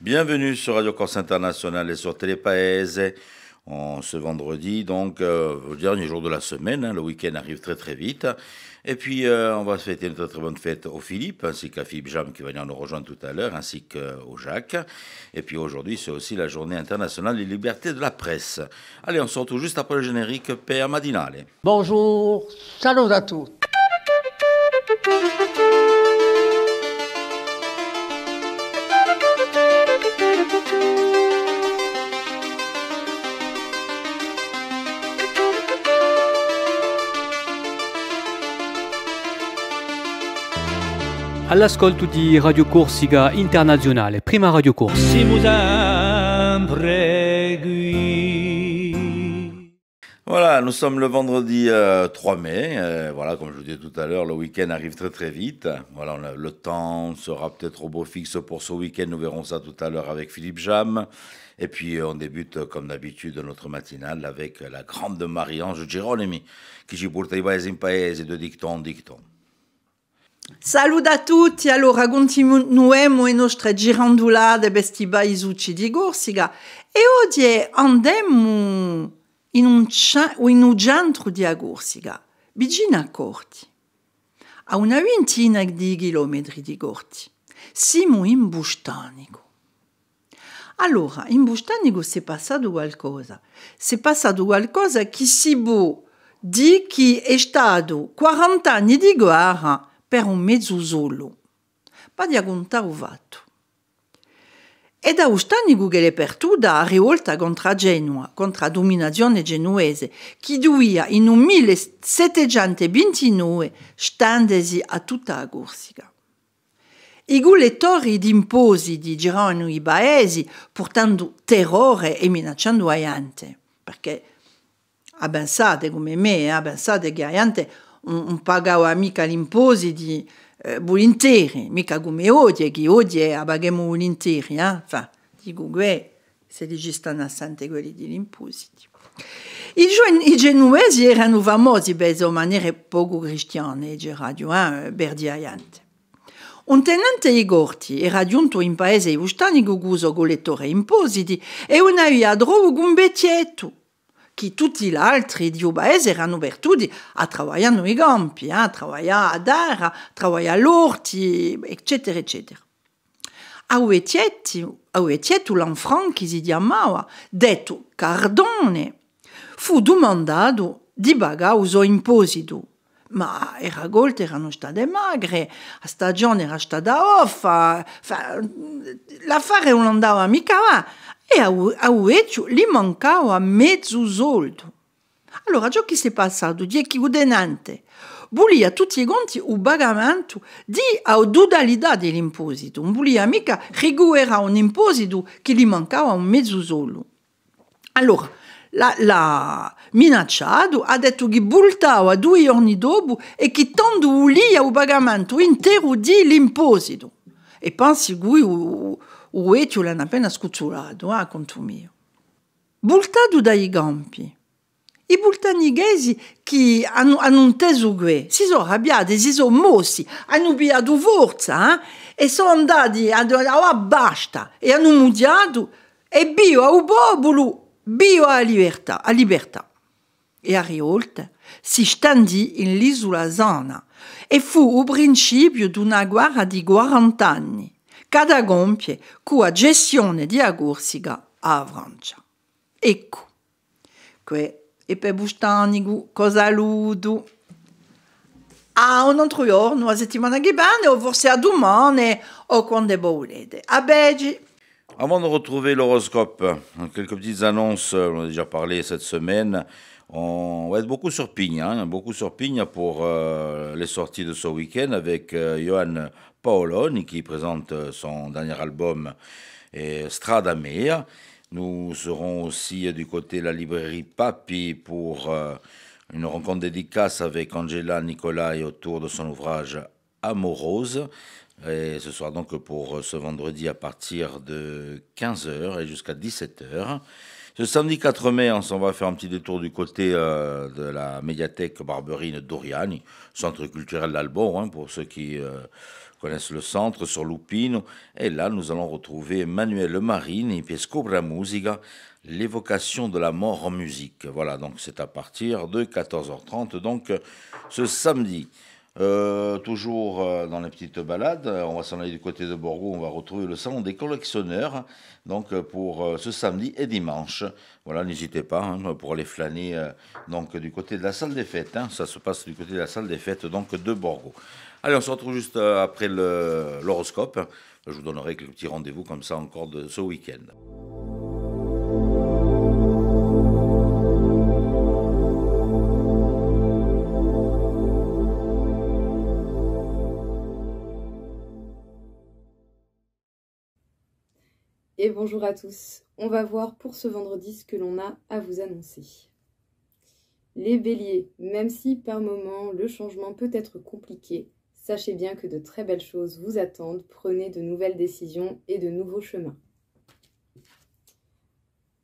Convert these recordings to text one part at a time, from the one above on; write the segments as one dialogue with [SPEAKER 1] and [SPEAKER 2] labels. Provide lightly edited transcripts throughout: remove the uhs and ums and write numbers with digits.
[SPEAKER 1] Bienvenue sur Radio Corse International et sur Télépaese. Ce vendredi, donc, au dernier jour de la semaine, le week-end arrive très très vite. Et puis, on va fêter une très très bonne fête au Philippe, ainsi qu'à Philippe Jam qui va venir nous rejoindre tout à l'heure, ainsi qu'au Jacques. Et puis aujourd'hui, c'est aussi la journée internationale des libertés de la presse. Allez, on se retrouve juste après le générique per Madinale.
[SPEAKER 2] Bonjour, salut à tous.
[SPEAKER 3] All'ascolto di Radio Corsica Internazionale, prima Radio Corse.
[SPEAKER 4] Siamo sempre qui.
[SPEAKER 1] Voilà, nous sommes le vendredi 3 mai. Voilà, comme je vous disais tout à l'heure, le week-end arrive très très vite. Voilà, le temps sera peut-être au beau fixe pour ce week-end. Nous verrons ça tout à l'heure avec Philippe Jam. Et puis on débute comme d'habitude notre matinale avec la grande Marie-Ange Girolemi qui ci porta i paesi in paese de dicton en dicton.
[SPEAKER 5] Salut a tutti, allora continuiamo le nostre girandolate per questi paesucci di Corsica e oggi andiamo in un centro di Corsica, vicino a Corti, a una ventina di chilometri di Corti. Siamo in Bustanico. Allora, in Bustanico si è passato qualcosa. Si è passato qualcosa che si può dire che è stato 40 anni di guerra per un mezzo solo. Ma di contare fatto. E da Bustanico che l'è perduta a rivolta contro Genova, contro la dominazione genuese, che duia in un 1729 standesi a tutta la Corsica. I lettori di impositi giravano i paesi portando terrore e minacciando la gente, perché pensate come me, pensate che la gente non pagava mica gli impositi volentieri, mica come oggi, che oggi paghiamo volentieri, dico che se ci stanno assente quelli degli impositi. I genuesi erano famosi per le maniere poco cristiane di radio, per dire la gente. Un tenente di Corti era giunto in paese di Bustanico chiuso con lettore impositi e una via drogo con un vecchietto, che tutti gli altri di paese erano perduti a lavorare nei campi, a lavorare a terra, a lavorare all'orti, eccetera, eccetera. A vecchietto l'enfant che si chiamava, detto Cardone, fu domandato di pagare il suo imposito. Ma le raccolte erano state magre, la stagione era stata offa, l'affare non andava mica va e a Ueccio gli mancava mezzo soldo. Allora ciò che si è passato è che il tenente volia tutti i conti il pagamento di totalità dell'imposito, non volia mica recuperare un imposito che gli mancava un mezzo soldo. Allora, l'ha minacciato, ha detto che voltava 2 giorni dopo e che tanto volia il pagamento intero dell'imposito. E pensi che il vecchio l'hanno appena scucciolato, conto mio. Voltato dai campi. I bultanighesi che hanno inteso che si sono arrabbiati, si sono mossi, hanno pigliato forza e sono andati a basta e hanno mudiato e bio al popolo bio a libertà. E a rivolta si stendì in l'isola Zana e fu il principio di una guerra di 40 anni, cada compie con la gestione di Corsica a Francia. Ecco, que e per Bustanico cosa ludo. A un altro giorno, la settimana che viene, o forse a domani, o quando volete. A Beggi.
[SPEAKER 1] Avant de retrouver l'horoscope, quelques petites annonces, on a déjà parlé cette semaine. On va être beaucoup sur Pigne pour les sorties de ce week-end avec Johan Paoloni qui présente son dernier album Strada Mea. Nous serons aussi du côté de la librairie Papi pour une rencontre dédicace avec Angela Nicolai autour de son ouvrage Amorose. Et ce sera donc pour ce vendredi à partir de 15h et jusqu'à 17h. Ce samedi 4 mai, on s'en va faire un petit détour du côté de la médiathèque Barberine Doriani, centre culturel d'Albon, pour ceux qui connaissent le centre sur Lupino. Et là, nous allons retrouver Manuel Marini, Pescobra Musica, l'évocation de la mort en musique. Voilà, donc c'est à partir de 14h30, donc ce samedi. Toujours dans les petites balades, on va s'en aller du côté de Borgo, on va retrouver le salon des collectionneurs, donc pour ce samedi et dimanche. Voilà, n'hésitez pas pour aller flâner donc du côté de la salle des fêtes. Ça se passe du côté de la salle des fêtes donc de Borgo. Allez, on se retrouve juste après l'horoscope. Je vous donnerai quelques petits rendez-vous comme ça encore de ce week-end.
[SPEAKER 4] Et bonjour à tous, on va voir pour ce vendredi ce que l'on a à vous annoncer. Les béliers, même si par moments le changement peut être compliqué, sachez bien que de très belles choses vous attendent, prenez de nouvelles décisions et de nouveaux chemins.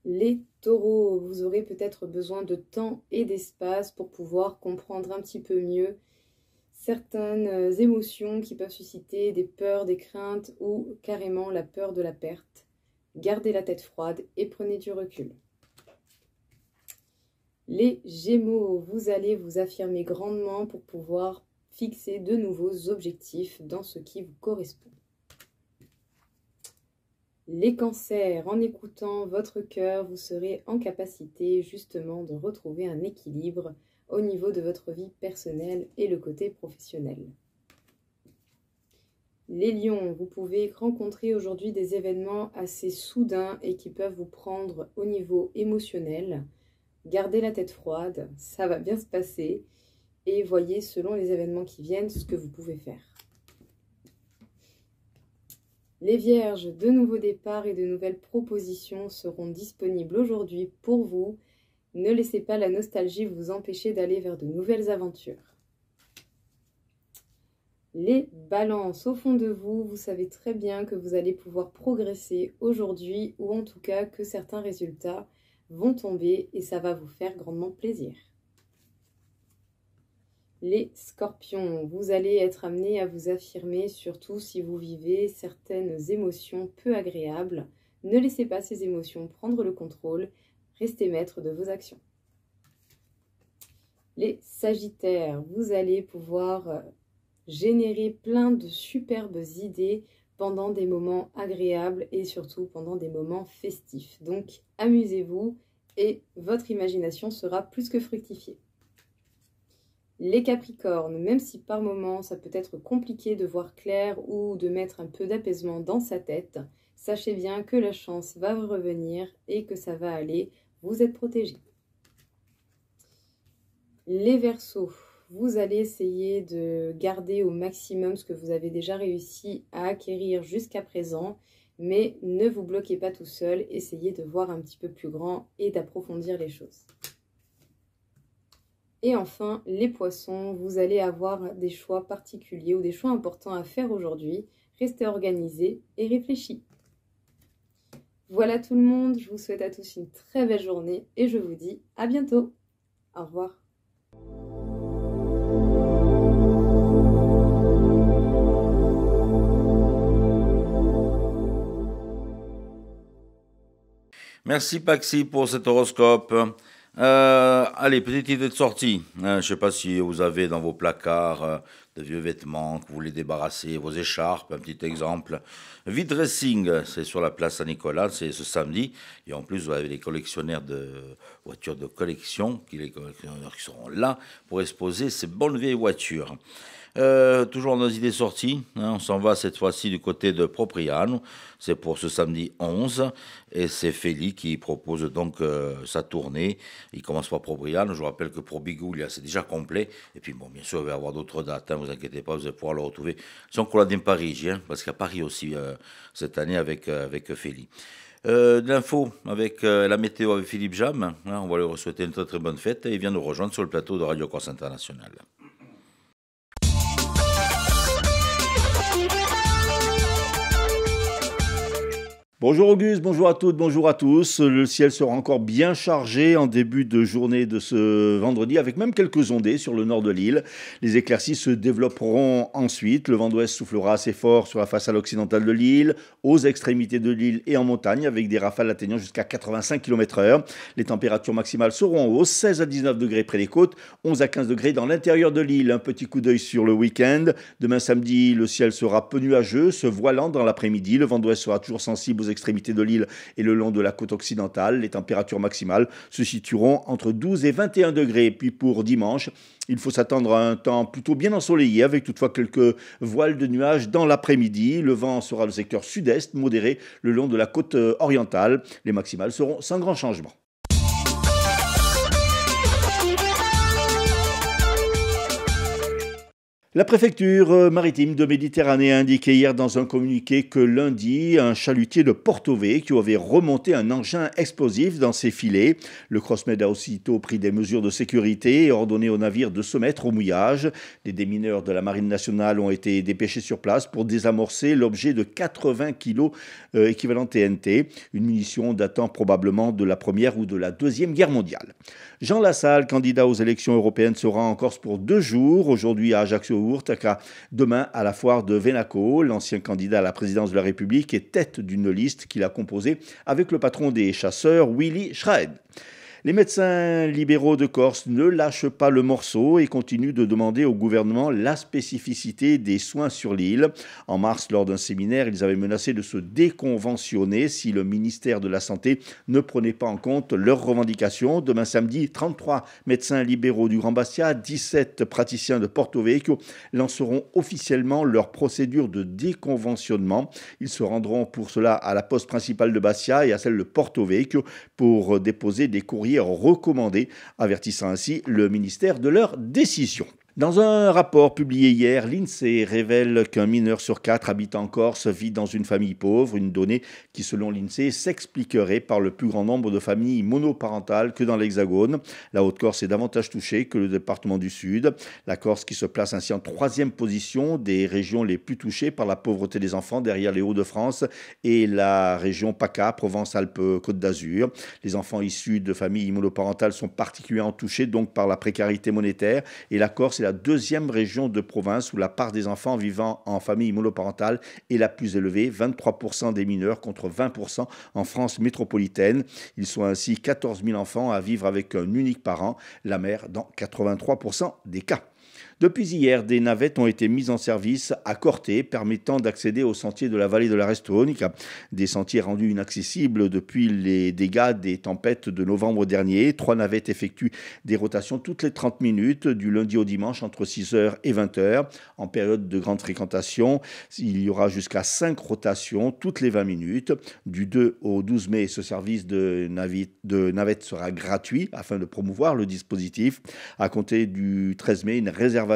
[SPEAKER 4] Les taureaux, vous aurez peut-être besoin de temps et d'espace pour pouvoir comprendre un petit peu mieux certaines émotions qui peuvent susciter des peurs, des craintes ou carrément la peur de la perte. Gardez la tête froide et prenez du recul. Les Gémeaux, vous allez vous affirmer grandement pour pouvoir fixer de nouveaux objectifs dans ce qui vous correspond. Les Cancers, en écoutant votre cœur, vous serez en capacité justement de retrouver un équilibre au niveau de votre vie personnelle et le côté professionnel. Les Lions, vous pouvez rencontrer aujourd'hui des événements assez soudains et qui peuvent vous prendre au niveau émotionnel. Gardez la tête froide, ça va bien se passer et voyez selon les événements qui viennent ce que vous pouvez faire. Les Vierges, de nouveaux départs et de nouvelles propositions seront disponibles aujourd'hui pour vous. Ne laissez pas la nostalgie vous empêcher d'aller vers de nouvelles aventures. Les Balances, au fond de vous, vous savez très bien que vous allez pouvoir progresser aujourd'hui ou en tout cas que certains résultats vont tomber et ça va vous faire grandement plaisir. Les Scorpions, vous allez être amenés à vous affirmer, surtout si vous vivez certaines émotions peu agréables. Ne laissez pas ces émotions prendre le contrôle, restez maître de vos actions. Les Sagittaires, vous allez pouvoir générer plein de superbes idées pendant des moments agréables et surtout pendant des moments festifs. Donc amusez-vous et votre imagination sera plus que fructifiée. Les Capricornes, même si par moments ça peut être compliqué de voir clair ou de mettre un peu d'apaisement dans sa tête, sachez bien que la chance va vous revenir et que ça va aller, vous êtes protégés. Les Verseaux, vous allez essayer de garder au maximum ce que vous avez déjà réussi à acquérir jusqu'à présent, mais ne vous bloquez pas tout seul, essayez de voir un petit peu plus grand et d'approfondir les choses. Et enfin, les Poissons, vous allez avoir des choix particuliers ou des choix importants à faire aujourd'hui. Restez organisés et réfléchis. Voilà tout le monde, je vous souhaite à tous une très belle journée et je vous dis à bientôt. Au revoir.
[SPEAKER 1] Merci Paxi pour cet horoscope. Allez, petite idée de sortie. Je ne sais pas si vous avez dans vos placards de vieux vêtements que vous voulez débarrasser, vos écharpes, un petit exemple. V-Dressing, c'est sur la place Saint-Nicolas, c'est ce samedi. Et en plus, vous avez les collectionneurs de voitures de collection, les collectionneurs qui seront là pour exposer ces bonnes vieilles voitures. Toujours dans nos idées sorties, on s'en va cette fois-ci du côté de Propriano, c'est pour ce samedi 11, et c'est Feli qui propose donc sa tournée. Il commence par Propriano, je vous rappelle que pour Biguglia c'est déjà complet, et puis bon, bien sûr il va y avoir d'autres dates, vous inquiétez pas, vous allez pouvoir le retrouver. C'est encore là dans Paris, parce qu'il y a Paris aussi cette année avec Feli. De l'info avec la météo avec Philippe Jam, on va lui souhaiter une très très bonne fête, et il vient nous rejoindre sur le plateau de Radio Corse International.
[SPEAKER 6] Bonjour Auguste, bonjour à toutes, bonjour à tous. Le ciel sera encore bien chargé en début de journée de ce vendredi, avec même quelques ondées sur le nord de l'île. Les éclaircies se développeront ensuite. Le vent d'ouest soufflera assez fort sur la façade occidentale de l'île, aux extrémités de l'île et en montagne, avec des rafales atteignant jusqu'à 85 km/h. Les températures maximales seront en hausse, 16 à 19 degrés près des côtes, 11 à 15 degrés dans l'intérieur de l'île. Un petit coup d'œil sur le week-end. Demain samedi, le ciel sera peu nuageux, se voilant dans l'après-midi. Le vent d'ouest sera toujours sensible aux extrémités de l'île et le long de la côte occidentale. Les températures maximales se situeront entre 12 et 21 degrés. Puis pour dimanche, il faut s'attendre à un temps plutôt bien ensoleillé, avec toutefois quelques voiles de nuages dans l'après-midi. Le vent sera le secteur sud-est, modéré le long de la côte orientale. Les maximales seront sans grand changement. La préfecture maritime de Méditerranée a indiqué hier dans un communiqué que lundi, un chalutier de Porto Vecchio avait remonté un engin explosif dans ses filets. Le Crossmed a aussitôt pris des mesures de sécurité et ordonné au navire de se mettre au mouillage. Des démineurs de la Marine nationale ont été dépêchés sur place pour désamorcer l'objet de 80 kg équivalent TNT, une munition datant probablement de la Première ou de la Deuxième Guerre mondiale. Jean Lassalle, candidat aux élections européennes, sera en Corse pour 2 jours, aujourd'hui à Ajaccio, demain à la foire de Venaco. L'ancien candidat à la présidence de la République est tête d'une liste qu'il a composée avec le patron des chasseurs, Willy Schraed. Les médecins libéraux de Corse ne lâchent pas le morceau et continuent de demander au gouvernement la spécificité des soins sur l'île. En mars, lors d'un séminaire, ils avaient menacé de se déconventionner si le ministère de la Santé ne prenait pas en compte leurs revendications. Demain samedi, 33 médecins libéraux du Grand Bastia, 17 praticiens de Porto Vecchio lanceront officiellement leur procédure de déconventionnement. Ils se rendront pour cela à la poste principale de Bastia et à celle de Porto Vecchio pour déposer des courriers recommandés, avertissant ainsi le ministère de leur décision. Dans un rapport publié hier, l'INSEE révèle qu'un mineur sur 4 habitant en Corse vit dans une famille pauvre, une donnée qui, selon l'INSEE, s'expliquerait par le plus grand nombre de familles monoparentales que dans l'Hexagone. La Haute-Corse est davantage touchée que le département du Sud. La Corse qui se place ainsi en 3e position des régions les plus touchées par la pauvreté des enfants, derrière les Hauts-de-France et la région PACA, Provence-Alpes-Côte d'Azur. Les enfants issus de familles monoparentales sont particulièrement touchés donc par la précarité monétaire, et la Corse est la 2e région de province où la part des enfants vivant en famille monoparentale est la plus élevée, 23% des mineurs contre 20% en France métropolitaine. Ils sont ainsi 14 000 enfants à vivre avec un unique parent, la mère dans 83% des cas. Depuis hier, des navettes ont été mises en service à Corté, permettant d'accéder aux sentiers de la vallée de la Restonica. Des sentiers rendus inaccessibles depuis les dégâts des tempêtes de novembre dernier. 3 navettes effectuent des rotations toutes les 30 minutes, du lundi au dimanche, entre 6h et 20h. En période de grande fréquentation, il y aura jusqu'à 5 rotations toutes les 20 minutes. Du 2 au 12 mai, ce service de navette sera gratuit afin de promouvoir le dispositif. À compter du 13 mai, une réservation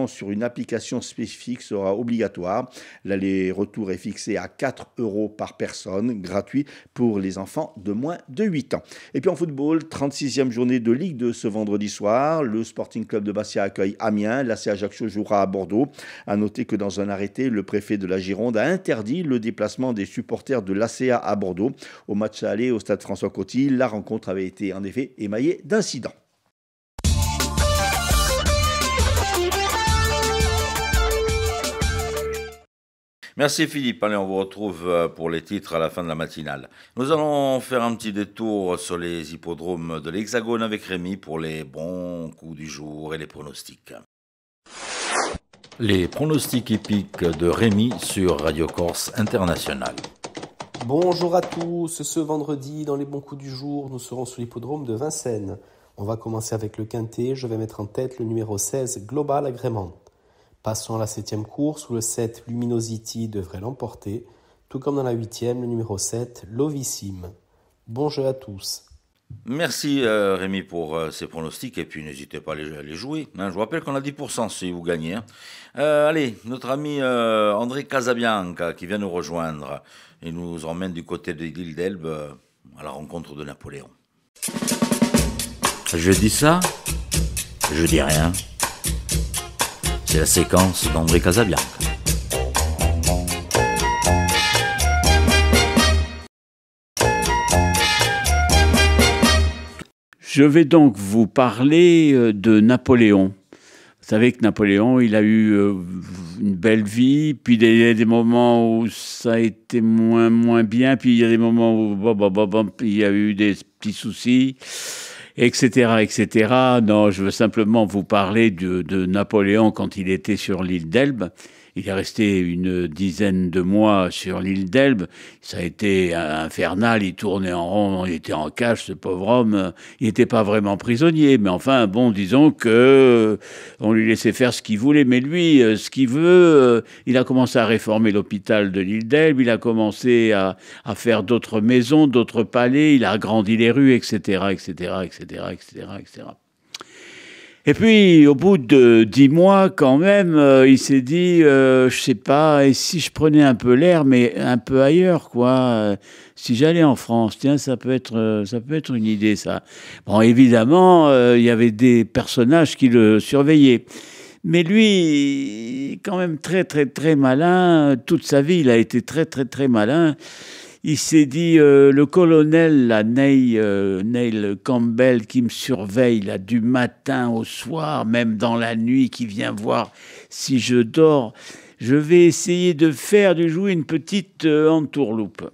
[SPEAKER 6] sur une application spécifique sera obligatoire. L'aller-retour est fixé à 4 € par personne, gratuit pour les enfants de moins de 8 ans. Et puis en football, 36e journée de Ligue 2 ce vendredi soir. Le Sporting Club de Bastia accueille Amiens. L'AC Ajaccio jouera à Bordeaux. À noter que dans un arrêté, le préfet de la Gironde a interdit le déplacement des supporters de l'ACA à Bordeaux. Au match aller au stade François Coty, la rencontre avait été en effet émaillée d'incidents.
[SPEAKER 1] Merci Philippe. Allez, on vous retrouve pour les titres à la fin de la matinale. Nous allons faire un petit détour sur les hippodromes de l'Hexagone avec Rémi pour les bons coups du jour et les pronostics.
[SPEAKER 7] Les pronostics hippiques de Rémi sur Radio Corse International.
[SPEAKER 8] Bonjour à tous. Ce vendredi, dans les bons coups du jour, nous serons sur l'hippodrome de Vincennes. On va commencer avec le quintet. Je vais mettre en tête le numéro 16, Global Agrément. Passons à la 7e course où le 7, Luminosity, devrait l'emporter, tout comme dans la 8e, le numéro 7, Lovissime. Bon jeu à tous.
[SPEAKER 1] Merci Rémi pour ces pronostics et puis n'hésitez pas à les jouer. Je vous rappelle qu'on a 10% si vous gagnez. Allez, notre ami André Casabianca qui vient nous rejoindre et nous emmène du côté de l'île d'Elbe à la rencontre de Napoléon.
[SPEAKER 7] Je dis ça, je dis rien. C'est la séquence d'André Casabianca.
[SPEAKER 9] Je vais donc vous parler de Napoléon. Vous savez que Napoléon, il a eu une belle vie, puis il y a des moments où ça a été moins bien, puis il y a des moments où il y a eu des petits soucis, etc., etc. Non, je veux simplement vous parler de Napoléon quand il était sur l'île d'Elbe. Il est resté une dizaine de mois sur l'île d'Elbe. Ça a été infernal. Il tournait en rond. Il était en cage, ce pauvre homme. Il n'était pas vraiment prisonnier. Mais enfin, bon, disons que on lui laissait faire ce qu'il voulait. Mais lui, ce qu'il veut, il a commencé à réformer l'hôpital de l'île d'Elbe. Il a commencé à faire d'autres maisons, d'autres palais. Il a agrandi les rues, etc., etc., etc., etc., etc. Et puis, au bout de 10 mois, quand même, il s'est dit, je sais pas, et si je prenais un peu l'air, mais un peu ailleurs, quoi. Si j'allais en France, tiens, ça peut être une idée, ça. Bon, évidemment, il y avait des personnages qui le surveillaient. Mais lui, quand même très, très, très malin. Toute sa vie, il a été très, très, très malin. Il s'est dit, le colonel, là, Neil Campbell, qui me surveille là, du matin au soir, même dans la nuit, qui vient voir si je dors, je vais essayer de jouer une petite entourloupe.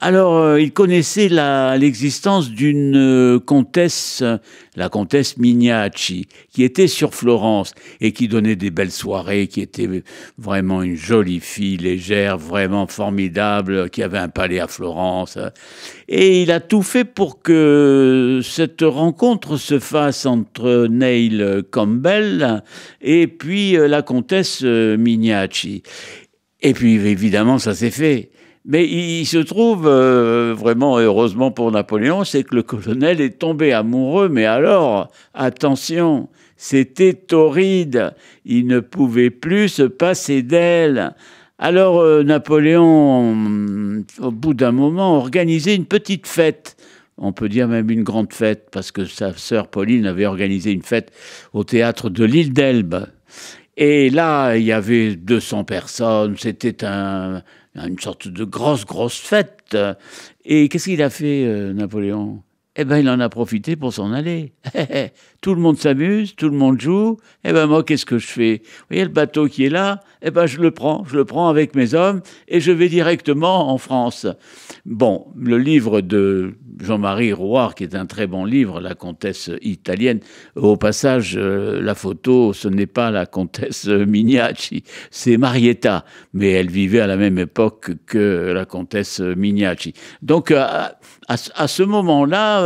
[SPEAKER 9] Alors, il connaissait l'existence d'une comtesse, la comtesse Mignacci, qui était sur Florence et qui donnait des belles soirées, qui était vraiment une jolie fille légère, vraiment formidable, qui avait un palais à Florence. Et il a tout fait pour que cette rencontre se fasse entre Neil Campbell et puis la comtesse Mignacci. Et puis, évidemment, ça s'est fait. Mais il se trouve, vraiment heureusement pour Napoléon, c'est que le colonel est tombé amoureux, mais alors, attention, c'était torride, il ne pouvait plus se passer d'elle. Alors Napoléon, au bout d'un moment, organisait une petite fête. On peut dire même une grande fête, parce que sa sœur Pauline avait organisé une fête au théâtre de l'île d'Elbe. Et là, il y avait 200 personnes, c'était une sorte de grosse fête. Et qu'est-ce qu'il a fait, Napoléon ? Eh ben, il en a profité pour s'en aller. Tout le monde s'amuse, tout le monde joue. Eh ben, moi, qu'est-ce que je fais ? Vous voyez le bateau qui est là ? Eh ben, je le prends avec mes hommes et je vais directement en France. Bon, le livre de Jean-Marie Rouart, qui est un très bon livre, La comtesse italienne. Au passage, la photo, ce n'est pas la comtesse Mignacci, c'est Marietta, mais elle vivait à la même époque que la comtesse Mignacci. Donc, à ce moment-là,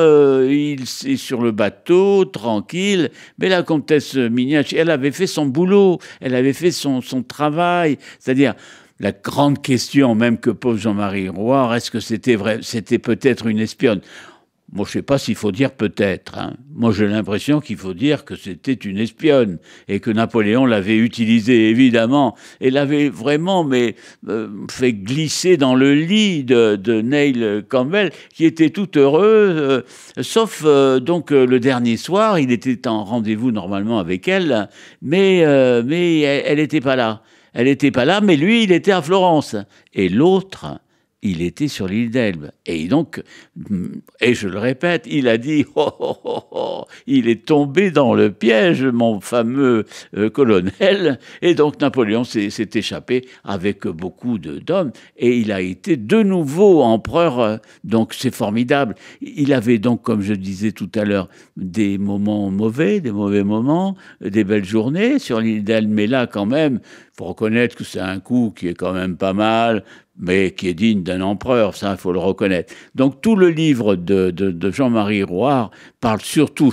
[SPEAKER 9] il est sur le bateau, tranquille, mais la comtesse Mignacci, elle avait fait son boulot, elle avait fait son travail, c'est-à-dire la grande question même que pose Jean-Marie Rouart, est-ce que c'était vrai, c'était peut-être une espionne ? Moi, je ne sais pas s'il faut dire peut-être. Hein. Moi, j'ai l'impression qu'il faut dire que c'était une espionne et que Napoléon l'avait utilisée, évidemment, et l'avait vraiment fait glisser dans le lit de Neil Campbell, qui était tout heureux, sauf donc le dernier soir, il était en rendez-vous normalement avec elle, mais elle n'était pas là. Elle n'était pas là, mais lui, il était à Florence. Et l'autre, il était sur l'île d'Elbe. Et donc, et je le répète, il a dit il est tombé dans le piège, mon fameux colonel. Et donc, Napoléon s'est échappé avec beaucoup d'hommes. Et il a été de nouveau empereur. Donc, c'est formidable. Il avait donc, comme je disais tout à l'heure, des moments mauvais, des mauvais moments, des belles journées sur l'île d'Elbe. Mais là, quand même, il faut reconnaître que c'est un coup qui est quand même pas mal, mais qui est digne d'un empereur, ça, il faut le reconnaître. Donc, tout le livre de Jean-Marie Rouart parle surtout,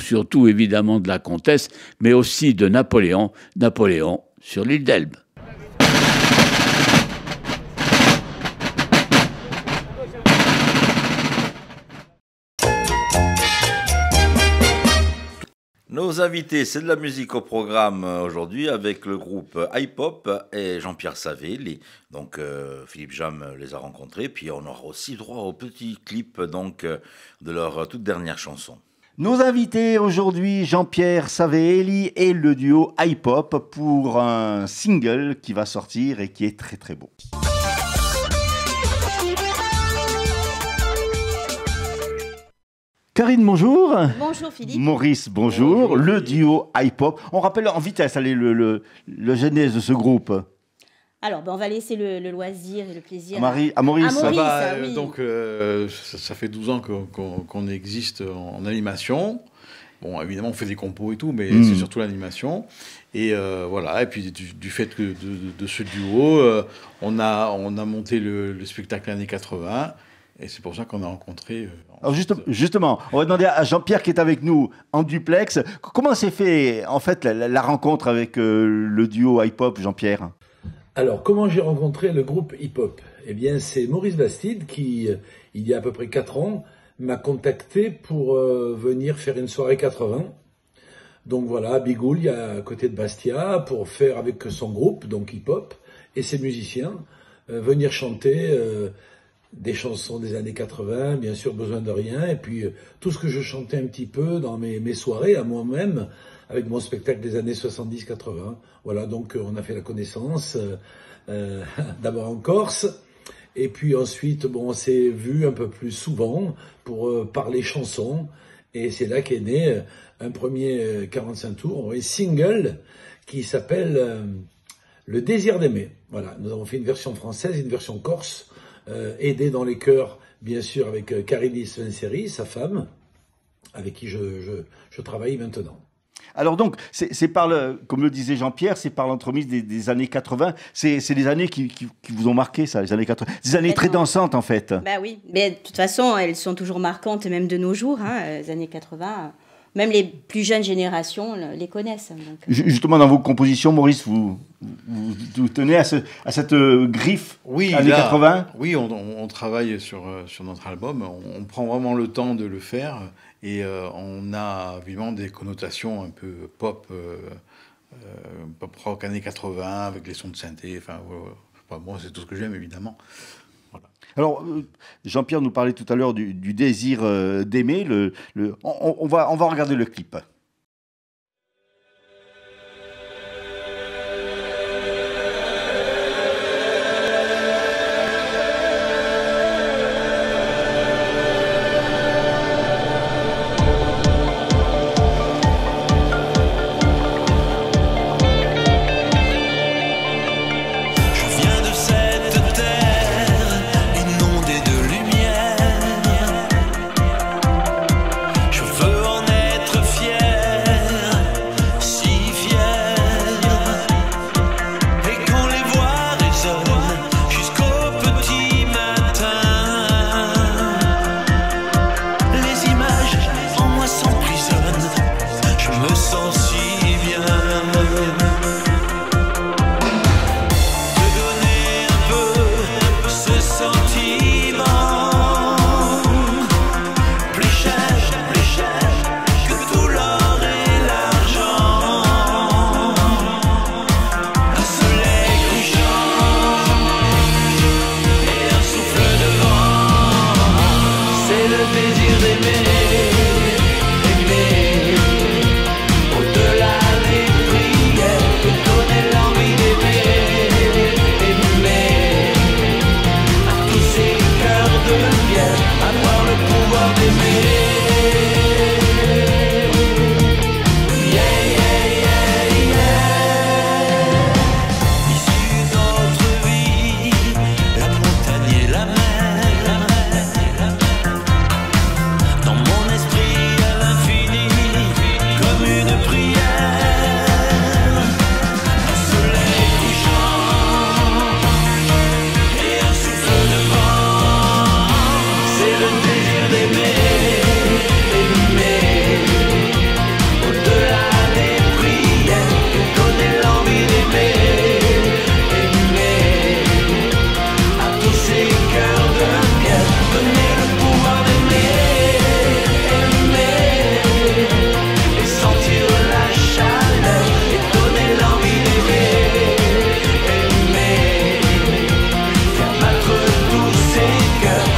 [SPEAKER 9] évidemment, de la comtesse, mais aussi de Napoléon sur l'île d'Elbe.
[SPEAKER 1] Nos invités, c'est de la musique au programme aujourd'hui avec le groupe Hip-Hop et Jean-Pierre Savelli. Donc Philippe Jam les a rencontrés, puis on aura aussi droit au petit clip donc de leur toute dernière chanson.
[SPEAKER 6] Nos invités aujourd'hui, Jean-Pierre Savelli et le duo Hip-Hop pour un single qui va sortir et qui est très très beau. Karine, bonjour.
[SPEAKER 10] Bonjour Philippe.
[SPEAKER 6] Maurice, bonjour. Le duo hip-hop. On rappelle en vitesse allez, le genèse de ce groupe.
[SPEAKER 10] Alors, on va laisser le loisir et le plaisir
[SPEAKER 6] à Maurice.
[SPEAKER 10] Oui.
[SPEAKER 11] Donc, ça fait 12 ans qu'on existe en animation. Bon, évidemment, on fait des compos et tout, mais c'est surtout l'animation. Et voilà. Et puis, du fait de ce duo, on a monté le spectacle années 80. Et c'est pour ça qu'on a rencontré...
[SPEAKER 6] Alors justement, on va demander à Jean-Pierre qui est avec nous en duplex, comment s'est fait en fait la rencontre avec le duo hip-hop, Jean-Pierre?
[SPEAKER 12] Alors, comment j'ai rencontré le groupe hip-hop? Eh bien, c'est Maurice Bastide qui, il y a à peu près 4 ans, m'a contacté pour venir faire une soirée 80. Donc voilà, à Bigouille, à côté de Bastia, pour faire avec son groupe, donc hip-hop, et ses musiciens, venir chanter... des chansons des années 80, bien sûr, Besoin de rien, et puis tout ce que je chantais un petit peu dans mes soirées à moi-même, avec mon spectacle des années 70-80. Voilà, donc on a fait la connaissance, d'abord en Corse, et puis ensuite, on s'est vu un peu plus souvent pour parler chansons, et c'est là qu'est né un premier 45 tours, un single qui s'appelle Le désir d'aimer. Voilà, nous avons fait une version française, une version corse, aidé dans les chœurs, bien sûr, avec Karine Svenseri, sa femme, avec qui je travaille maintenant.
[SPEAKER 6] Alors donc, c'est par comme le disait Jean-Pierre, c'est par l'entremise des années 80. C'est des années qui vous ont marqué, ça, les années 80. Des années très dansantes, en fait.
[SPEAKER 10] Bah oui, mais de toute façon, elles sont toujours marquantes, même de nos jours, les années 80. Même les plus jeunes générations les connaissent. Donc.
[SPEAKER 6] Justement, dans vos compositions, Maurice, vous tenez à cette griffe années 80?
[SPEAKER 11] Oui, on travaille sur notre album. On prend vraiment le temps de le faire. Et on a évidemment des connotations un peu pop rock années 80, avec les sons de synthé. Enfin, moi, c'est tout ce que j'aime, évidemment. Voilà.
[SPEAKER 6] Alors, Jean-Pierre nous parlait tout à l'heure du désir d'aimer. On va regarder le clip.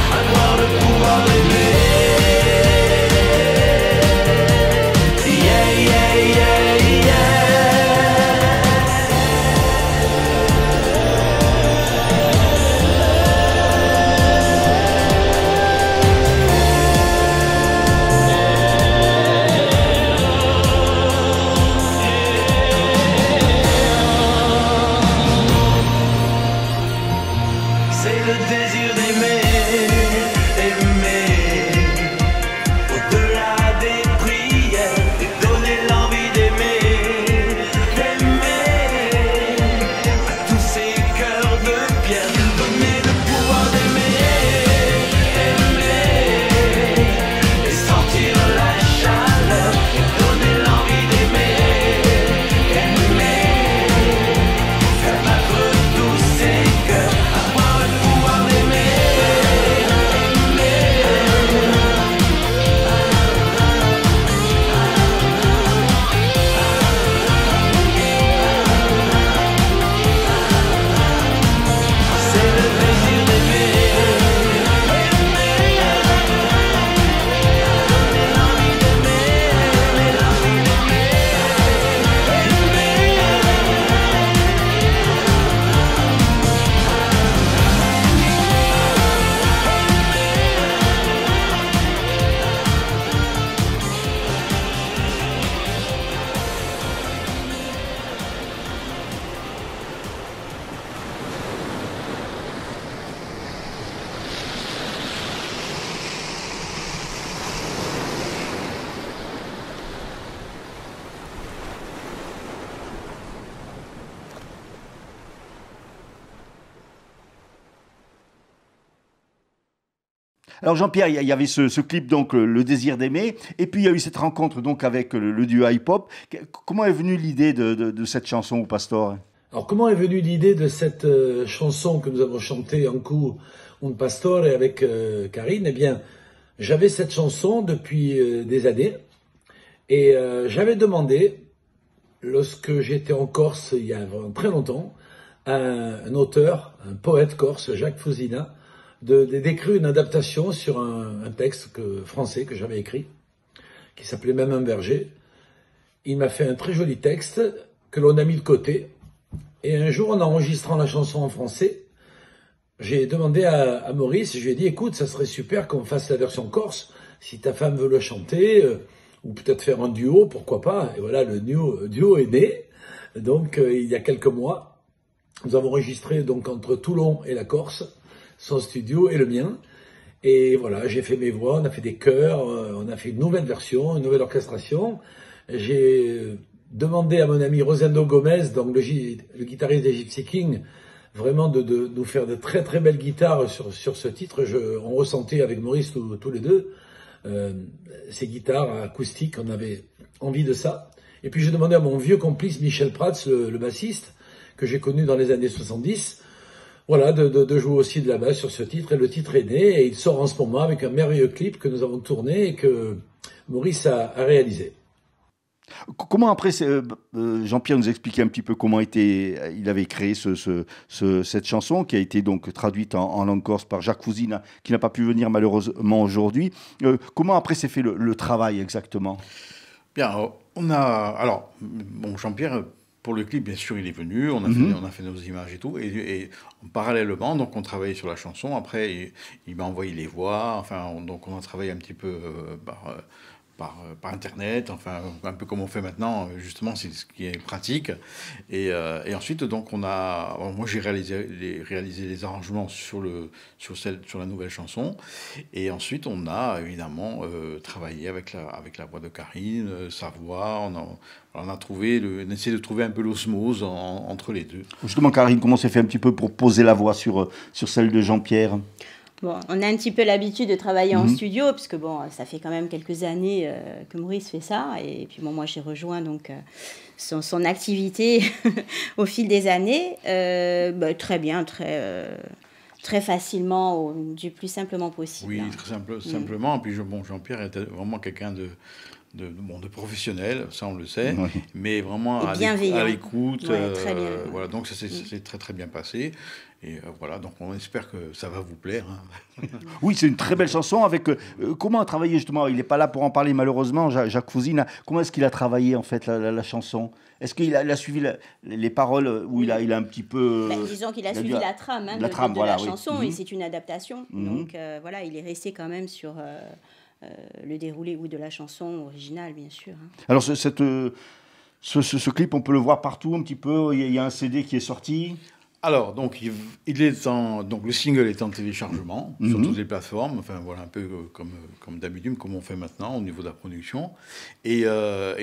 [SPEAKER 13] Avoir le pouvoir d'aimer.
[SPEAKER 6] Alors Jean-Pierre, il y avait ce clip, donc Le désir d'aimer, et puis il y a eu cette rencontre donc avec le duo hip-hop. Comment est venue l'idée de cette chanson au Pastor?
[SPEAKER 12] Alors comment est venue l'idée de cette chanson que nous avons chantée en coup Un Pastore avec Karine? Eh bien, j'avais cette chanson depuis des années, et j'avais demandé, lorsque j'étais en Corse il y a vraiment très longtemps, à un auteur, un poète corse, Jacques Fousina, d'écrire une adaptation sur un texte français que j'avais écrit, qui s'appelait Même un berger. Il m'a fait un très joli texte que l'on a mis de côté. Et un jour, en enregistrant la chanson en français, j'ai demandé à Maurice, je lui ai dit, écoute, ça serait super qu'on fasse la version corse, si ta femme veut le chanter, ou peut-être faire un duo, pourquoi pas. Et voilà, le duo est né. Donc, il y a quelques mois, nous avons enregistré donc entre Toulon et la Corse, son studio et le mien. Et voilà, j'ai fait mes voix, on a fait des chœurs, on a fait une nouvelle version, une nouvelle orchestration. J'ai demandé à mon ami Rosendo Gomez, donc le guitariste des Gypsy Kings, vraiment de nous faire de très très belles guitares sur ce titre. On ressentait avec Maurice tous les deux ces guitares acoustiques, on avait envie de ça. Et puis j'ai demandé à mon vieux complice Michel Prats, le bassiste, que j'ai connu dans les années 70, voilà, de jouer aussi de la basse sur ce titre. Et le titre est né, et il sort en ce moment avec un merveilleux clip que nous avons tourné et que Maurice a réalisé.
[SPEAKER 6] Comment après, Jean-Pierre nous expliquait un petit peu comment il avait créé cette chanson qui a été donc traduite en langue corse par Jacques Fousina, qui n'a pas pu venir malheureusement aujourd'hui. Comment après s'est fait le travail exactement?
[SPEAKER 11] Bien, alors, bon, Jean-Pierre, pour le clip, bien sûr, il est venu, on a fait nos images et tout, et parallèlement, donc on travaillait sur la chanson. Après, il m'a envoyé les voix, enfin, donc on a travaillé un petit peu par Internet, enfin, un peu comme on fait maintenant, justement, c'est ce qui est pratique. Et ensuite, donc, moi, j'ai réalisé les arrangements sur la nouvelle chanson. Et ensuite, on a évidemment travaillé avec la voix de Karine, sa voix. On a essayé de trouver un peu l'osmose entre les deux.
[SPEAKER 6] Justement, Karine, comment s'est fait un petit peu pour poser la voix sur celle de Jean-Pierre?
[SPEAKER 10] Bon, on a un petit peu l'habitude de travailler en studio, parce que bon, ça fait quand même quelques années que Maurice fait ça. Et puis bon, moi, j'ai rejoint donc son activité au fil des années. Très bien, très facilement, du plus simplement possible.
[SPEAKER 11] Oui, très simplement. Et puis Jean-Pierre était vraiment quelqu'un de professionnel, ça on le sait, oui. Mais vraiment à l'écoute.
[SPEAKER 10] Ouais, très bien.
[SPEAKER 11] Voilà, donc ça s'est très très bien passé. Et voilà, donc on espère que ça va vous plaire. Hein.
[SPEAKER 6] Oui, c'est une très belle chanson. Avec comment a travaillé justement? Il n'est pas là pour en parler malheureusement, Jacques Fousina. Comment est-ce qu'il a travaillé en fait la chanson? Est-ce qu'il a suivi les paroles où il a un petit peu...
[SPEAKER 10] disons qu'il a suivi la trame, de la chanson, et c'est une adaptation. Donc voilà, il est resté quand même sur le déroulé de la chanson originale, bien sûr. Hein.
[SPEAKER 6] Alors ce clip, on peut le voir partout un petit peu. Il y a un CD qui est sorti.
[SPEAKER 11] Alors, donc, donc le single est en téléchargement sur toutes les plateformes, enfin voilà, un peu comme d'habitude, comme on fait maintenant au niveau de la production. Et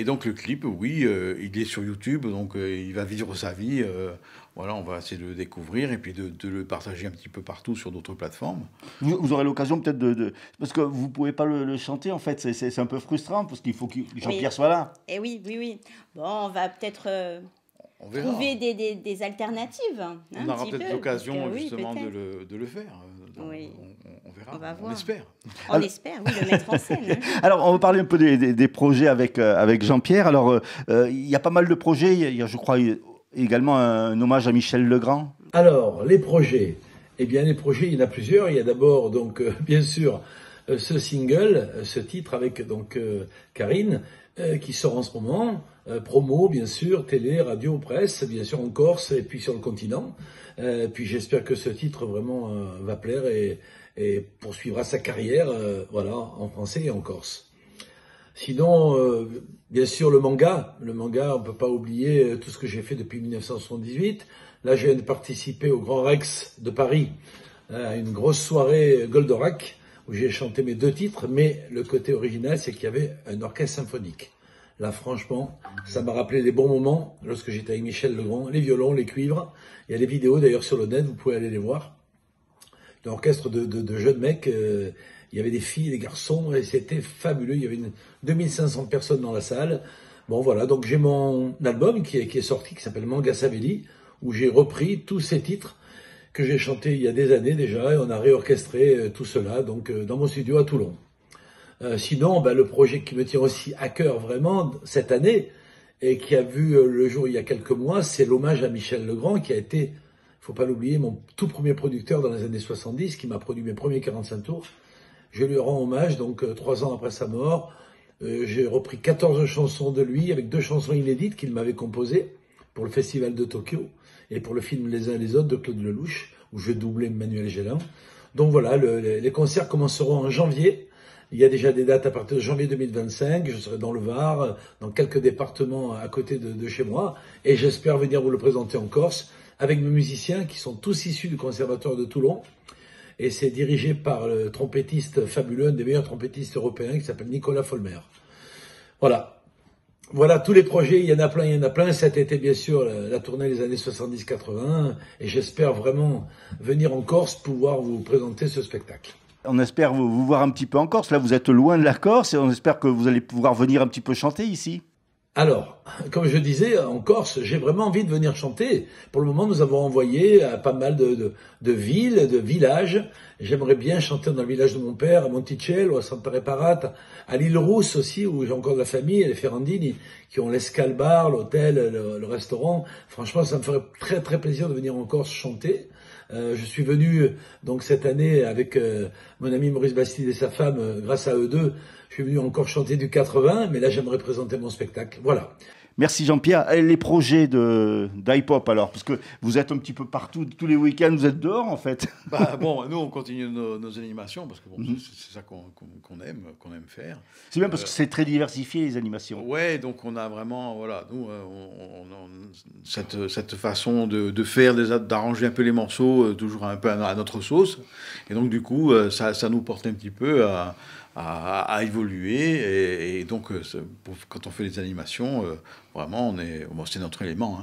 [SPEAKER 11] donc le clip, oui, il est sur YouTube, donc il va vivre sa vie. Voilà, on va essayer de le découvrir et puis de le partager un petit peu partout sur d'autres plateformes.
[SPEAKER 6] Vous aurez l'occasion peut-être parce que vous ne pouvez pas le chanter, en fait, c'est un peu frustrant, parce qu'il faut que Jean-Pierre soit là.
[SPEAKER 10] Et oui. Bon, on va peut-être... trouver des alternatives.
[SPEAKER 11] On aura peut-être l'occasion justement de le faire.
[SPEAKER 10] Oui.
[SPEAKER 11] On verra,
[SPEAKER 10] on va voir.
[SPEAKER 11] On espère.
[SPEAKER 10] On espère, oui, le mettre en scène.
[SPEAKER 6] Alors, on va parler un peu des projets avec Jean-Pierre. Alors, il y a pas mal de projets. Il y a, je crois, également un hommage à Michel Legrand.
[SPEAKER 12] Alors, les projets. Eh bien, les projets, il y en a plusieurs. Il y a d'abord, donc, bien sûr, ce single, ce titre avec donc Karine, qui sort en ce moment. Promo, bien sûr, télé, radio, presse, bien sûr en Corse et puis sur le continent. Puis j'espère que ce titre vraiment va plaire et poursuivra sa carrière voilà, en français et en Corse. Sinon, bien sûr, le manga, on peut pas oublier tout ce que j'ai fait depuis 1978. Là, je viens de participer au Grand Rex de Paris, à une grosse soirée Goldorak, où j'ai chanté mes 2 titres, mais le côté original, c'est qu'il y avait un orchestre symphonique. Là, franchement, ça m'a rappelé les bons moments lorsque j'étais avec Michel Legrand, les violons, les cuivres. Il y a des vidéos d'ailleurs sur le net, vous pouvez aller les voir, un orchestre de jeunes mecs. Il y avait des filles, des garçons, et c'était fabuleux. Il y avait 2500 personnes dans la salle. Bon, voilà, donc j'ai mon album qui est sorti, qui s'appelle Manga Savelli, où j'ai repris tous ces titres que j'ai chantés il y a des années déjà, et on a réorchestré tout cela donc dans mon studio à Toulon. Sinon, le projet qui me tient aussi à cœur vraiment cette année, et qui a vu le jour il y a quelques mois, c'est l'hommage à Michel Legrand, qui a été, faut pas l'oublier, mon tout premier producteur dans les années 70, qui m'a produit mes premiers 45 tours. Je lui rends hommage, donc 3 ans après sa mort. J'ai repris 14 chansons de lui, avec 2 chansons inédites qu'il m'avait composées pour le Festival de Tokyo et pour le film Les uns et les autres de Claude Lelouch, où je doublais Manuel Gélin. Donc voilà, les concerts commenceront en janvier. Il y a déjà des dates à partir de janvier 2025. Je serai dans le Var, dans quelques départements à côté de chez moi. Et j'espère venir vous le présenter en Corse avec mes musiciens qui sont tous issus du Conservatoire de Toulon. Et c'est dirigé par le trompettiste fabuleux, un des meilleurs trompettistes européens, qui s'appelle Nicolas Folmer. Voilà. Voilà tous les projets, il y en a plein. Cet été, bien sûr, la tournée des années 70-80. Et j'espère vraiment venir en Corse, pouvoir vous présenter ce spectacle.
[SPEAKER 6] On espère vous voir un petit peu en Corse. Là, vous êtes loin de la Corse et on espère que vous allez pouvoir venir un petit peu chanter ici.
[SPEAKER 12] Alors, comme je disais, en Corse, j'ai vraiment envie de venir chanter. Pour le moment, nous avons envoyé à pas mal de villes, de villages. J'aimerais bien chanter dans le village de mon père, à Monticello, à Santa Reparata, à l'île Rousse aussi, où j'ai encore de la famille, les Ferrandini, qui ont l'escale bar, l'hôtel, le restaurant. Franchement, ça me ferait très très plaisir de venir en Corse chanter. Je suis venu donc cette année avec mon ami Maurice Bastide et sa femme, grâce à eux deux. Je suis venu encore chanter du 80, mais là j'aimerais présenter mon spectacle. Voilà.
[SPEAKER 6] Merci Jean-Pierre. Et les projets d'iPop alors, parce que vous êtes un petit peu partout, tous les week-ends, vous êtes dehors en fait.
[SPEAKER 11] Bon, nous on continue nos animations parce que c'est ça qu'on aime faire.
[SPEAKER 6] C'est bien parce que c'est très diversifié les animations.
[SPEAKER 11] Ouais, donc on a vraiment, voilà, nous cette façon de faire, d'arranger un peu les morceaux, toujours un peu à notre sauce. Et donc du coup, ça nous porte un petit peu à évoluer et donc quand on fait les animations, vraiment c'est notre élément.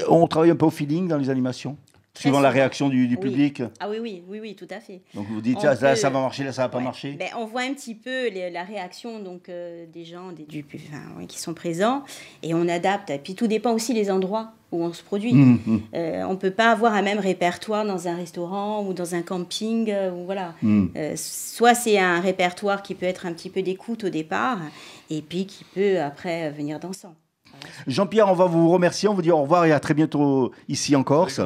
[SPEAKER 6] On travaille un peu au feeling dans les animations, suivant la réaction du public.
[SPEAKER 10] Ah oui, tout à fait.
[SPEAKER 6] Donc vous dites là ça va marcher, là ça va pas marcher.
[SPEAKER 10] On voit un petit peu la réaction donc des gens, qui sont présents et on adapte. Et puis tout dépend aussi des endroits où on se produit. On peut pas avoir un même répertoire dans un restaurant ou dans un camping. Voilà. Soit c'est un répertoire qui peut être un petit peu d'écoute au départ et puis qui peut après venir dansant.
[SPEAKER 6] Jean-Pierre, on va vous remercier, on vous dit au revoir et à très bientôt ici en Corse.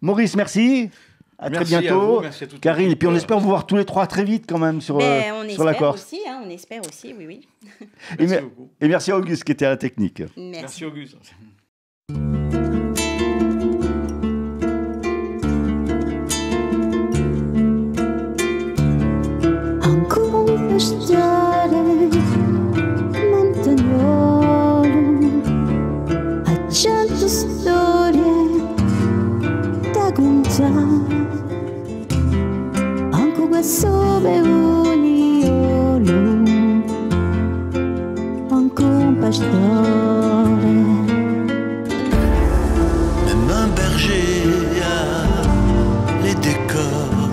[SPEAKER 6] Maurice, merci. À très bientôt.
[SPEAKER 11] Merci à toutes.
[SPEAKER 6] Karine, et puis on espère vous voir tous les trois très vite quand même sur la Corse.
[SPEAKER 10] On espère aussi, oui.
[SPEAKER 11] Merci beaucoup.
[SPEAKER 6] Et merci à Auguste qui était à la technique.
[SPEAKER 11] Merci Auguste.
[SPEAKER 13] Cento storie da contare, anche questo beuniolo, anche un pastore.
[SPEAKER 14] Même un berger a les décors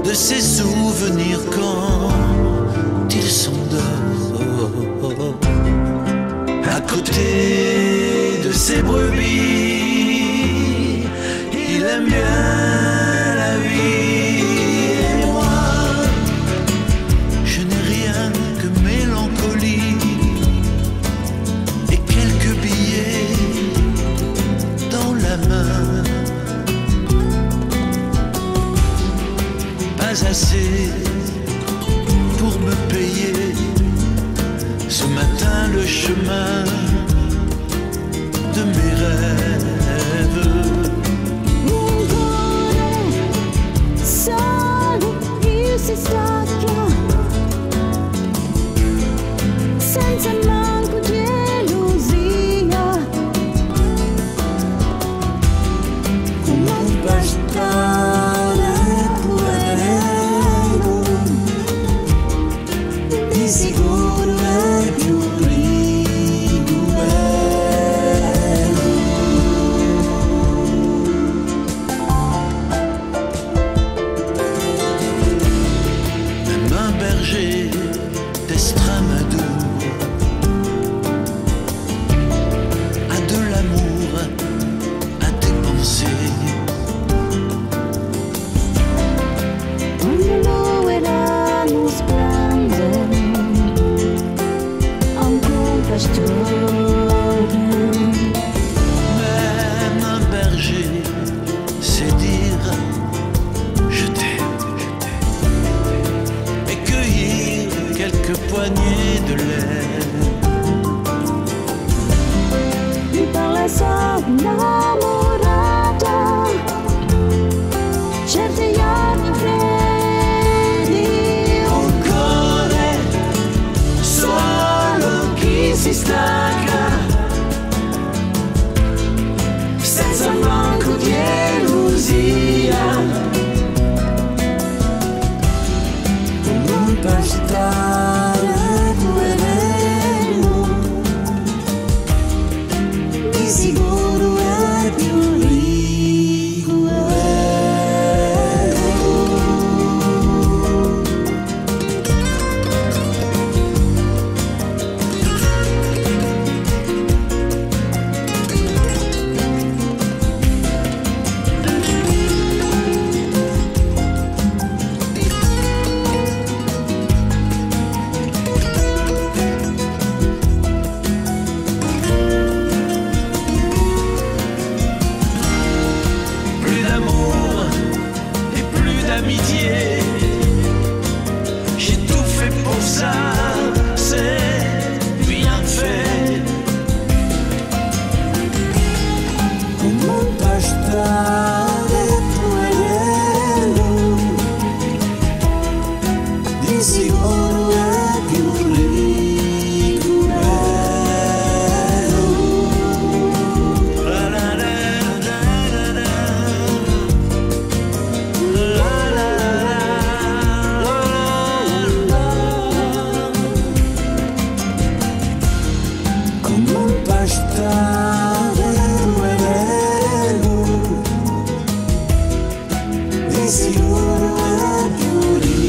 [SPEAKER 14] de ses souvenirs quand ils s'endort. À côté de ses brebis, il aime bien la vie. Et moi, je n'ai rien que mélancolie et quelques billets dans la main. Pas assez pour me payer ce matin le chemin de mes rêves.
[SPEAKER 13] Un cuore solo il si stacca, senza manco gelosia, come un pastore poverello, di sicuro è più riguardo.
[SPEAKER 14] quelques poignées de lait.
[SPEAKER 13] Mi parla innamorata, certe anni freddi.
[SPEAKER 14] Un cuore solo chi si stanca, senza manco di illusia. Non bastare quello, di sicuro è più ricco. Plus d'amour et plus d'amitié, j'ai tout fait pour ça, c'est bien fait. Comment t'acheter quello, di sicuro è più ricco. La la la la la la. Come un pastare quello, di sicuro è più ricco.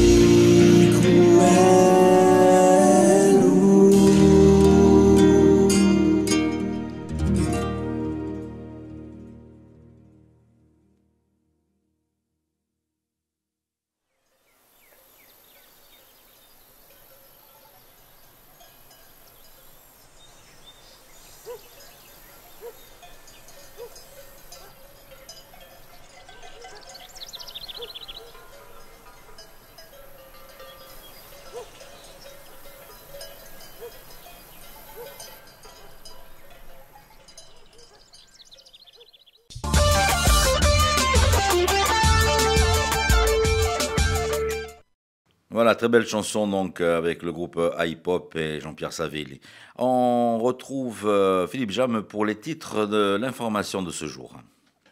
[SPEAKER 1] Voilà, très belle chanson donc avec le groupe Hip-Hop et Jean-Pierre Savelli. On retrouve Philippe Jam pour les titres de l'information de ce jour.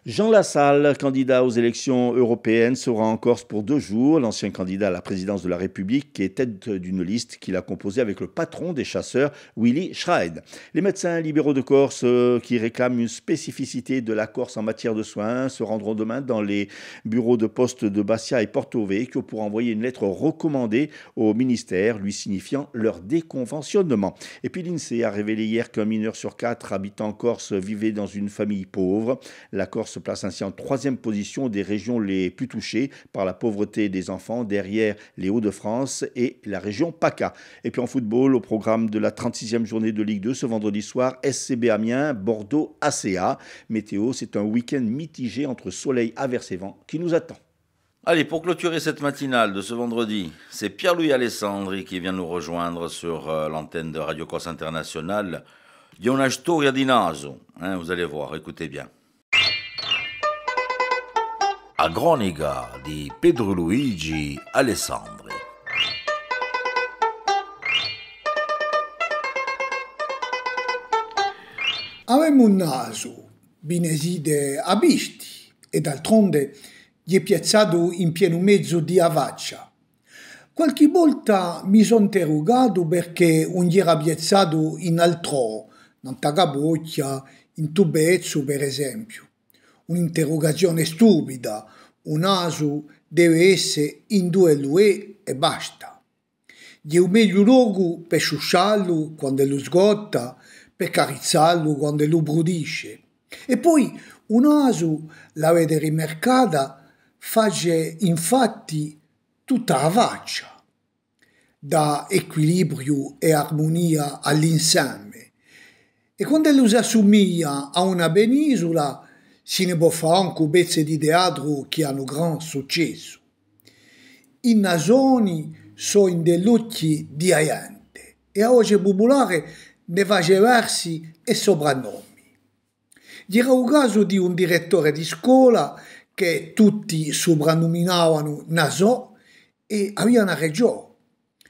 [SPEAKER 6] Jean Lassalle, candidat aux élections européennes, sera en Corse pour 2 jours. L'ancien candidat à la présidence de la République est tête d'une liste qu'il a composée avec le patron des chasseurs, Willy Schreid. Les médecins libéraux de Corse qui réclament une spécificité de la Corse en matière de soins se rendront demain dans les bureaux de poste de Bastia et Porto Vecchio pour envoyer une lettre recommandée au ministère lui signifiant leur déconventionnement. Et puis l'INSEE a révélé hier qu'un mineur sur 4 habitant en Corse vivait dans une famille pauvre. La Corse se place ainsi en 3e position des régions les plus touchées par la pauvreté des enfants, derrière les Hauts-de-France et la région PACA. Et puis en football, au programme de la 36e journée de Ligue 2, ce vendredi soir, SCB Amiens, Bordeaux, ACA. Météo, c'est un week-end mitigé entre soleil, averses et vent qui nous attend.
[SPEAKER 1] Allez, pour clôturer cette matinale de ce vendredi, c'est Pierre-Louis Alessandri qui vient nous rejoindre sur l'antenne de Radio Corse Internationale. Il y a una storia di naso, vous allez voir, écoutez bien.
[SPEAKER 7] A Gronica di Pedro Luigi Alessandri.
[SPEAKER 15] Avevamo un naso, bineside a bisti, e d'altronde gli è piazzato in pieno mezzo di avaccia. Qualche volta mi sono interrogato perché non gli era piazzato in altro, in Tagabocchia, in Tubezzo per esempio. Un'interrogazione stupida, un naso deve essere in 2 lui e basta. Gli è un meglio luogo per sciusciarlo quando lo sgotta, per carizzarlo quando lo brudisce. E poi un naso l'avete rimercata, face infatti tutta la faccia, dà equilibrio e armonia all'insieme. E quando lo si assomiglia a una penisola, si ne può fare anche pezzi di teatro che hanno gran successo. I nasoni sono in dei lucchi di aiante e a oggi popolare ne va versi e soprannomi. Era un caso di un direttore di scuola che tutti soprannominavano Nasò e aveva una ragione,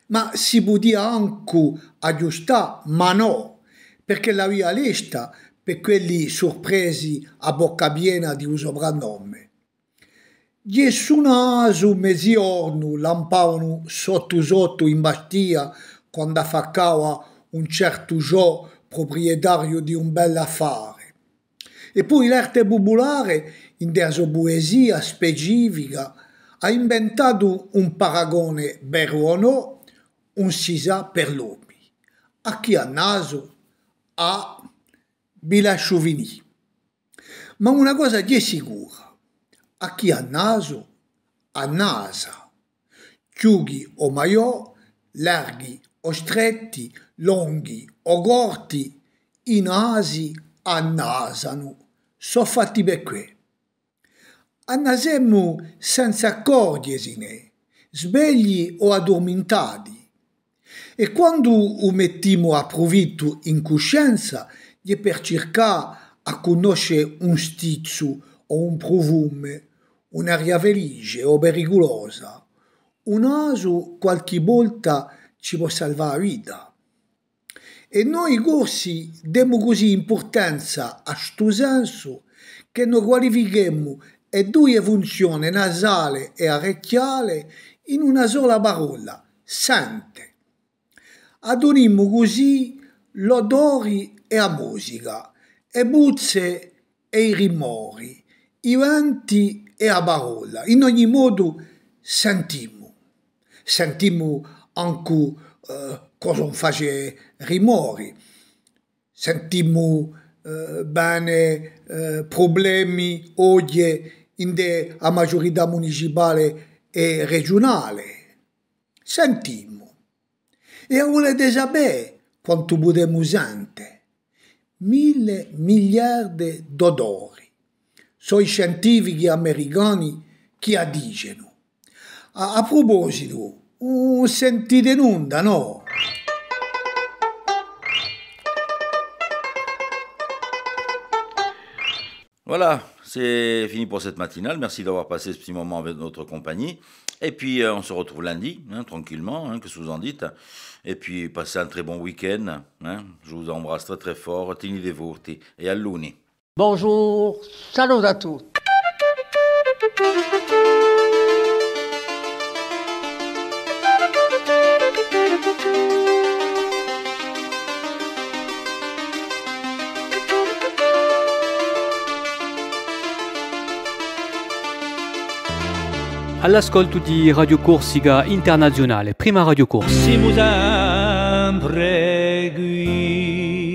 [SPEAKER 15] ma si poteva anche aggiustare, ma no, perché l'aveva lista per quelli sorpresi a bocca piena di un soprannome. Gesù naso mezziorno lampavano sotto in bastia quando affaccava un certo gio proprietario di un bel affare. E poi l'arte popolare, in der sua poesia specifica, ha inventato un paragone vero o no, un si sa per l'uomo. A chi ha naso, a Bilasciovini. Ma una cosa è sicura, a chi ha naso, a nasa. Chiughi o maiò, larghi o stretti, lunghi o corti, i nasi annasano, so fatti per que. Annasemmo senza accorgersene, svegli o addormentati. E quando mettiamo a provvitto in coscienza, è per cercare a conoscere un stizzo o un profumo, un'aria felice o pericolosa. Un naso qualche volta ci può salvare la vita. E noi corsi diamo così importanza a sto senso che noi qualifichiamo le due funzioni nasale e orecchiale in una sola parola, sente. Adonimmo così l'odori e la musica, le buzze e i rumori, i venti e la parola. In ogni modo sentimmo. Sentimmo anche cosa face rumori. Sentimmo bene problemi oggi in a maggiorità municipale e regionale. Sentimmo. E volete sapere quanto potremmo sentire? 1.000 miliardi d'odori. Sono i scientifici americani che dicono. A proposito, sentite un'onda, no?
[SPEAKER 1] Voilà, c'est fini pour cette matinale. Merci d'avoir passé ce petit moment avec notre compagnie. Et puis, on se retrouve lundi, tranquillement, qu'est-ce que vous en dites? Et puis, passez un très bon week-end. Je vous embrasse très très fort. Tenete forti et à luni.
[SPEAKER 2] Bonjour, salut à tous.
[SPEAKER 3] All'ascolto di Radio Corsica Internazionale, prima Radio Corsica.
[SPEAKER 14] Siamo sempre qui.